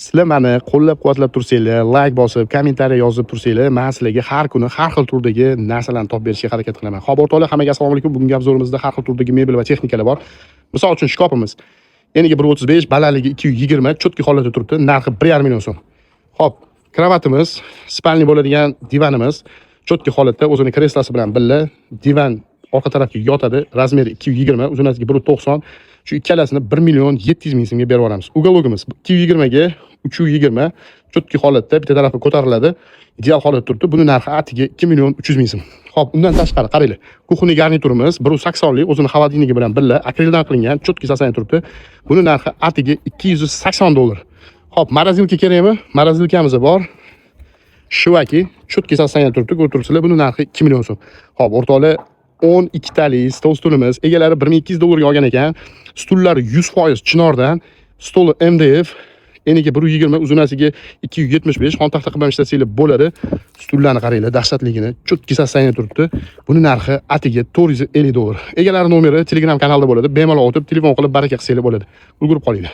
Sizlar meni qo'llab-quvvatlab tursanglar, like bosib, kommentariy yozib tursanglar, men sizlarga har kuni har xil turdagi narsalarni topib berishga harakat qilaman. Xo'p, o'rtoqlar, hammaga assalomu alaykum. Bugungi obzorimizda har xil turdagi mebel va texnikalar bor. Misol uchun shkofimiz eniga 1.35, balandligi 220, cho'tki holatda turibdi. Narxi 1,5 million so'm. Xo'p, kravatimiz, spalni bo'ladigan divanimiz cho'tki holatda o'zini kreslosi bilan birga divan orqa tarafga yotadi. Razmeri 220, uzunligi 1.90. Shu ikkalasini 1 million 700 ming so'mga berib yuboramiz. Uгологimiz 220 ga 320 cho'tki holatda bitta tarafi ko'tariladi. Ideal holatda turibdi. Buni narxi atiga 2 million 300 ming so'm. Xo'p, undan tashqari qaranglar. Kuxniy garniturimiz 180 lik o'zini xolodilnigi bilan birga akreldan qilingan cho'tki saslanib turibdi. Buni narxi atiga 280 dollar. Xo'p, morozilka kerakmi? Morozilkamiz bor. Shivaki cho'tki saslanib turibdi. Ko'rib turibsizlar, buni narxi 2 million so'm. Xo'p, o'rtoqlar, 12 tali stol stulimiz, egalari 1200 dollarga olgan ekan. Stullar 100% chinordan, stoli MDF, eniga 120, uzunligi 275, xon taxta qilib ishlasanglar bo'ladi. Stullarni qaranglar, dahshatligini, cho'tki saslanib turibdi. Buni narxi atiga 450 dollar. Egalari nomeri Telegram kanalda bo'ladi. Bemalol o'tib telefon qilib baraka qilsanglar bo'ladi. Ulgurib qolinglar.